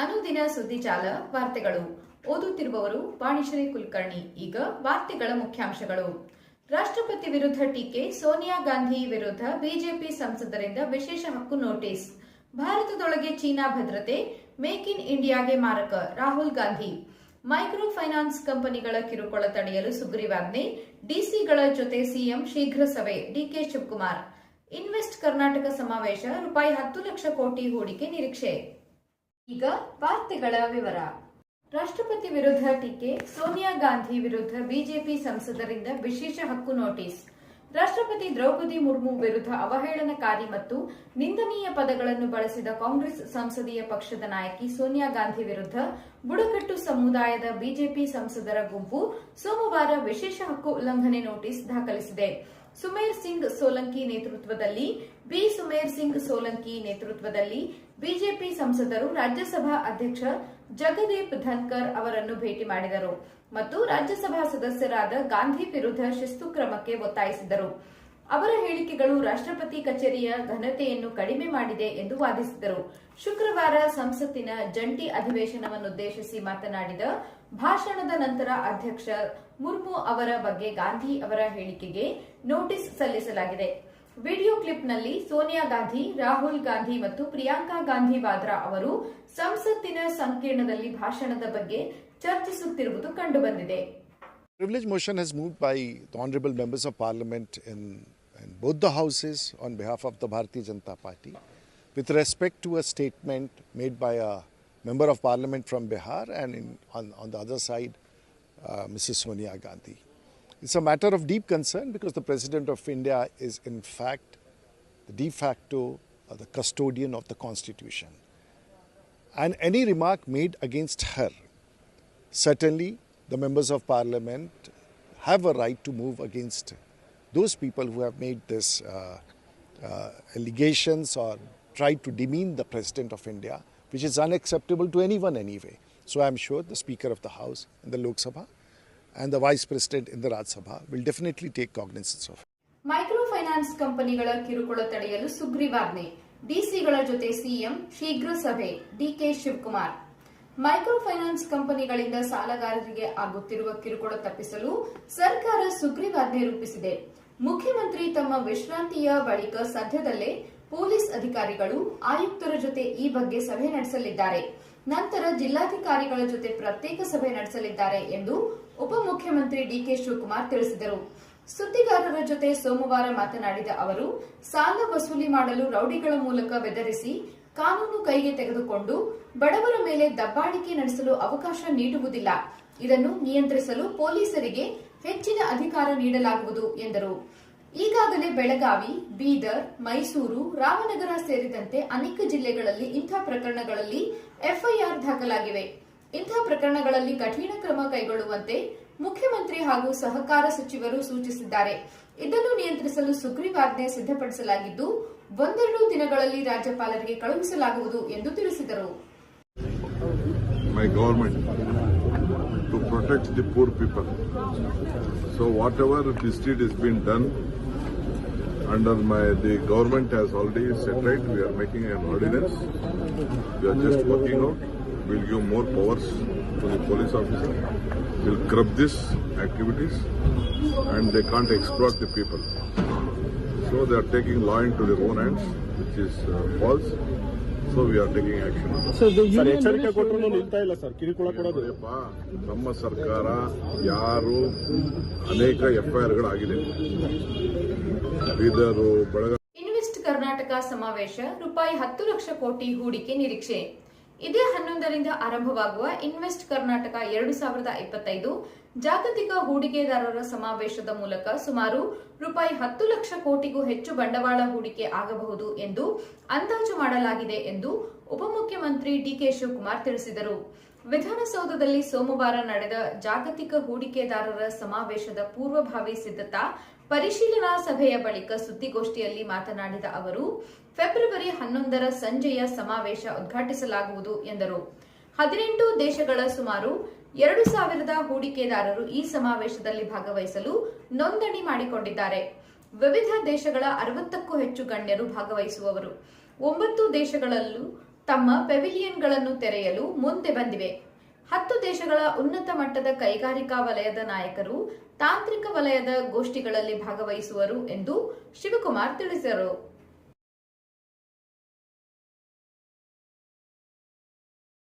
ಅನುದಿನ ಸುದ್ದಿಜಾಲ ವಾರ್ತೆಗಳು ಓದುತ್ತಿರುವವರು ವಾಣಿಶ್ರೀ ಕುಲಕರ್ಣಿ. ಈಗ ವಾರ್ತೆಗಳ ಮುಖ್ಯಾಂಶಗಳು. ರಾಷ್ಟ್ರಪತಿ ವಿರುದ್ಧ ಟೀಕೆ, ಸೋನಿಯಾ ಗಾಂಧಿ ವಿರುದ್ಧ ಬಿಜೆಪಿ ಸಂಸದರಿಂದ ವಿಶೇಷ ಹಕ್ಕು ನೋಟಿಸ್. ಭಾರತದೊಳಗೆ ಚೀನಾ ಭದ್ರತೆ, ಮೇಕ್ ಇನ್ ಇಂಡಿಯಾಗೆ ಮಾರಕ, ರಾಹುಲ್ ಗಾಂಧಿ. ಮೈಕ್ರೋ ಫೈನಾನ್ಸ್ ಕಂಪನಿಗಳ ಕಿರುಕುಳ ತಡೆಯಲು ಸುಗ್ರೀವಾಜ್ಞೆ, ಡಿಸಿಗಳ ಜೊತೆ ಸಿಎಂ ಶೀಘ್ರ ಸಭೆ, ಡಿಕೆ ಶಿವಕುಮಾರ್. ಇನ್ವೆಸ್ಟ್ ಕರ್ನಾಟಕ ಸಮಾವೇಶ, ₹10 ಲಕ್ಷ ಕೋಟಿ ಹೂಡಿಕೆ ನಿರೀಕ್ಷೆ. ಈಗ ವಾರ್ತೆಗಳ ವಿವರ. ರಾಷ್ಟ್ರಪತಿ ವಿರುದ್ಧ ಟೀಕೆ, ಸೋನಿಯಾ ಗಾಂಧಿ ವಿರುದ್ಧ ಬಿಜೆಪಿ ಸಂಸದರಿಂದ ವಿಶೇಷ ಹಕ್ಕು ನೋಟಿಸ್. ರಾಷ್ಟ್ರಪತಿ ದ್ರೌಪದಿ ಮುರ್ಮು ವಿರುದ್ಧ ಅವಹೇಳನಕಾರಿ ಮತ್ತು ನಿಂದನೀಯ ಪದಗಳನ್ನು ಬಳಸಿದ ಕಾಂಗ್ರೆಸ್ ಸಂಸದೀಯ ಪಕ್ಷದ ನಾಯಕಿ ಸೋನಿಯಾ ಗಾಂಧಿ ವಿರುದ್ಧ ಬುಡಕಟ್ಟು ಸಮುದಾಯದ ಬಿಜೆಪಿ ಸಂಸದರ ಗುಂಪು ಸೋಮವಾರ ವಿಶೇಷ ಹಕ್ಕು ಉಲ್ಲಂಘನೆ ನೋಟಿಸ್ ದಾಖಲಿಸಿದೆ. ಸುಮೇರ್ ಸಿಂಗ್ ಸೋಲಂಕಿ ನೇತೃತ್ವದಲ್ಲಿ ಬಿಜೆಪಿ ಸಂಸದರು ರಾಜ್ಯಸಭಾ ಅಧ್ಯಕ್ಷ ಜಗದೀಪ್ ಧನ್ಕರ್ ಅವರನ್ನು ಭೇಟಿ ಮಾಡಿದರು ಮತ್ತು ರಾಜ್ಯಸಭಾ ಸದಸ್ಯರಾದ ಗಾಂಧಿ ವಿರುದ್ಧ ಶಿಸ್ತು ಕ್ರಮಕ್ಕೆ ಒತ್ತಾಯಿಸಿದರು. ಅವರ ಹೇಳಿಕೆಗಳು ರಾಷ್ಟ್ರಪತಿ ಕಚೇರಿಯ ಘನತೆಯನ್ನು ಕಡಿಮೆ ಮಾಡಿದೆ ಎಂದು ವಾದಿಸಿದರು. ಶುಕ್ರವಾರ ಸಂಸತ್ತಿನ ಜಂಟಿ ಅಧಿವೇಶನವನ್ನುದ್ದೇಶಿಸಿ ಮಾತನಾಡಿದ ಭಾಷಣದ ನಂತರ ಅಧ್ಯಕ್ಷ ಮುರ್ಮು ಅವರ ಬಗ್ಗೆ ಗಾಂಧಿ ಅವರ ಹೇಳಿಕೆಗೆ ನೋಟಿಸ್ ಸಲ್ಲಿಸಲಾಗಿದೆ. ವಿಡಿಯೋ ಕ್ಲಿಪ್ನಲ್ಲಿ ಸೋನಿಯಾ ಗಾಂಧಿ, ರಾಹುಲ್ ಗಾಂಧಿ ಮತ್ತು ಪ್ರಿಯಾಂಕಾ ಗಾಂಧಿ ವಾದ್ರಾ ಅವರು ಸಂಸತ್ತಿನ ಸಂಕೀರ್ಣದಲ್ಲಿ ಭಾಷಣದ ಬಗ್ಗೆ ಚರ್ಚಿಸುತ್ತಿರುವುದು ಕಂಡುಬಂದಿದೆ. Privilege motion has moved by the honorable members of parliament in both the houses on behalf of the Bharatiya Janata Party with respect to a statement made by a member of parliament from Bihar and on the other side Mrs. Sonia Gandhi. It's a matter of deep concern because the President of India is in fact the de facto the custodian of the Constitution. And any remark made against her, certainly the members of parliament have a right to move against those people who have made this allegations or tried to demean the President of India, which is unacceptable to anyone anyway. So I am sure the Speaker of the House in the Lok Sabha and the Vice President in the Rajya Sabha will definitely take cognizance of it. Micro finance ಕಂಪನಿಗಳ ಕಿರುಕುಳ ತಡೆಯಲು ಸುಗ್ರೀವಾಜ್ಞೆ, ಡಿಸಿಗಳ ಜೊತೆ CM ಶೀಘ್ರ ಸಭೆ, DK Shivakumar. Micro finance ಕಂಪನಿಗಳಿಂದ ಸಾಲಗಾರರಿಗೆ ಆಗುತ್ತಿರುವ ಕಿರುಕುಳ ತಪ್ಪಿಸಲು ಸರ್ಕಾರ ಸುಗ್ರೀವಾಜ್ಞೆ ರೂಪಿಸಿದೆ. ಮುಖ್ಯಮಂತ್ರಿ ತಮ್ಮ ವಿಶ್ರಾಂತಿಯ ಬಳಿಕ ಸದ್ಯದಲ್ಲೇ ಪೊಲೀಸ್ ಅಧಿಕಾರಿಗಳು, ಆಯುಕ್ತರ ಜೊತೆ ಈ ಬಗ್ಗೆ ಸಭೆ ನಡೆಸಲಿದ್ದಾರೆ. ನಂತರ ಜಿಲ್ಲಾಧಿಕಾರಿಗಳ ಜೊತೆ ಪ್ರತ್ಯೇಕ ಸಭೆ ನಡೆಸಲಿದ್ದಾರೆ ಎಂದು ಉಪಮುಖ್ಯಮಂತ್ರಿ ಡಿಕೆ ಶಿವಕುಮಾರ್ ತಿಳಿಸಿದರು. ಸುದ್ದಿಗಾರರ ಜೊತೆ ಸೋಮವಾರ ಮಾತನಾಡಿದ ಅವರು, ಸಾಲ ವಸೂಲಿ ಮಾಡಲು ರೌಡಿಗಳ ಮೂಲಕ ಬೆದರಿಸಿ ಕಾನೂನು ಕೈಗೆ ತೆಗೆದುಕೊಂಡು ಬಡವರ ಮೇಲೆ ದಬ್ಬಾಳಿಕೆ ನಡೆಸಲು ಅವಕಾಶ ನೀಡುವುದಿಲ್ಲ. ಇದನ್ನು ನಿಯಂತ್ರಿಸಲು ಪೊಲೀಸರಿಗೆ ಹೆಚ್ಚಿನ ಅಧಿಕಾರ ನೀಡಲಾಗುವುದು ಎಂದರು. ಈಗಾಗಲೇ ಬೆಳಗಾವಿ, ಬೀದರ್, ಮೈಸೂರು, ರಾಮನಗರ ಸೇರಿದಂತೆ ಅನೇಕ ಜಿಲ್ಲೆಗಳಲ್ಲಿ ಇಂಥ ಪ್ರಕರಣಗಳಲ್ಲಿ ಎಫ್ಐಆರ್ ದಾಖಲಾಗಿವೆ. ಇಂಥ ಪ್ರಕರಣಗಳಲ್ಲಿ ಕಠಿಣ ಕ್ರಮ ಕೈಗೊಳ್ಳುವಂತೆ ಮುಖ್ಯಮಂತ್ರಿ ಹಾಗೂ ಸಹಕಾರ ಸಚಿವರು ಸೂಚಿಸಿದ್ದಾರೆ. ಇದನ್ನು ನಿಯಂತ್ರಿಸಲು ಸುಗ್ರೀವಾಜ್ಞೆ ಸಿದ್ಧಪಡಿಸಲಾಗಿದ್ದು, ಒಂದೆರಡು ದಿನಗಳಲ್ಲಿ ರಾಜ್ಯಪಾಲರಿಗೆ ಕಳುಹಿಸಲಾಗುವುದು ಎಂದು ತಿಳಿಸಿದರು. My government to protect the poor people. So whatever this deed has been done under the government has already set right. We are making an ordinance. We are just working out. We'll give more powers to the police officer. We'll curb these activities and they can't exploit the people. So they are taking law into their own hands, which is false. So we are taking action. ಎಚ್ಚರಿಕೆ ಕೊಟ್ಟರು ನಿಲ್ತಾ ಇಲ್ಲ sir, ಕಿರುಕುಳ ಕೊಡೋದು. ನಮ್ಮ ಸರ್ಕಾರ ಯಾರು ಅನೇಕ ಎಫ್ಐಆರ್ಗಳಾಗಿದೆ. ಬೀದರು, ಬೆಳಗಾವಿ. ಇನ್ವೆಸ್ಟ್ ಕರ್ನಾಟಕ ಸಮಾವೇಶ, ₹10 ಲಕ್ಷ ಕೋಟಿ ಹೂಡಿಕೆ ನಿರೀಕ್ಷೆ. ಇದೇ 11ರಿಂದ ಆರಂಭವಾಗುವ ಇನ್ವೆಸ್ಟ್ ಕರ್ನಾಟಕ 2025 ಜಾಗತಿಕ ಹೂಡಿಕೆದಾರರ ಸಮಾವೇಶದ ಮೂಲಕ ಸುಮಾರು ₹10 ಲಕ್ಷ ಕೋಟಿಗೂ ಹೆಚ್ಚು ಬಂಡವಾಳ ಹೂಡಿಕೆ ಆಗಬಹುದು ಎಂದು ಅಂದಾಜು ಮಾಡಲಾಗಿದೆ ಎಂದು ಉಪಮುಖ್ಯಮಂತ್ರಿ ಡಿಕೆ ಶಿವಕುಮಾರ್ ತಿಳಿಸಿದರು. ವಿಧಾನಸೌಧದಲ್ಲಿ ಸೋಮವಾರ ನಡೆದ ಜಾಗತಿಕ ಹೂಡಿಕೆದಾರರ ಸಮಾವೇಶದ ಪೂರ್ವಭಾವಿ ಸಿದ್ಧತಾ ಪರಿಶೀಲನಾ ಸಭೆಯ ಬಳಿಕ ಸುದ್ದಿಗೋಷ್ಠಿಯಲ್ಲಿ ಮಾತನಾಡಿದ ಅವರು, ಫೆಬ್ರವರಿ 11ರ ಸಂಜೆಯ ಸಮಾವೇಶ ಉದ್ಘಾಟಿಸಲಾಗುವುದು ಎಂದರು. 18 ದೇಶಗಳ ಸುಮಾರು 2,000 ಹೂಡಿಕೆದಾರರು ಈ ಸಮಾವೇಶದಲ್ಲಿ ಭಾಗವಹಿಸಲು ನೋಂದಣಿ ಮಾಡಿಕೊಂಡಿದ್ದಾರೆ. ವಿವಿಧ ದೇಶಗಳ 60ಕ್ಕೂ ಹೆಚ್ಚು ಗಣ್ಯರು ಭಾಗವಹಿಸುವವರು. 9 ದೇಶಗಳಲ್ಲೂ ತಮ್ಮ ಪೆವಿಲಿಯನ್ಗಳನ್ನು ತೆರೆಯಲು ಮುಂದೆ ಬಂದಿವೆ. 10 ದೇಶಗಳ ಉನ್ನತ ಮಟ್ಟದ ಕೈಗಾರಿಕಾ ವಲಯದ ನಾಯಕರು ತಾಂತ್ರಿಕ ವಲಯದ ಗೋಷ್ಠಿಗಳಲ್ಲಿ ಭಾಗವಹಿಸುವರು ಎಂದು ಶಿವಕುಮಾರ್ ತಿಳಿಸಿದರು.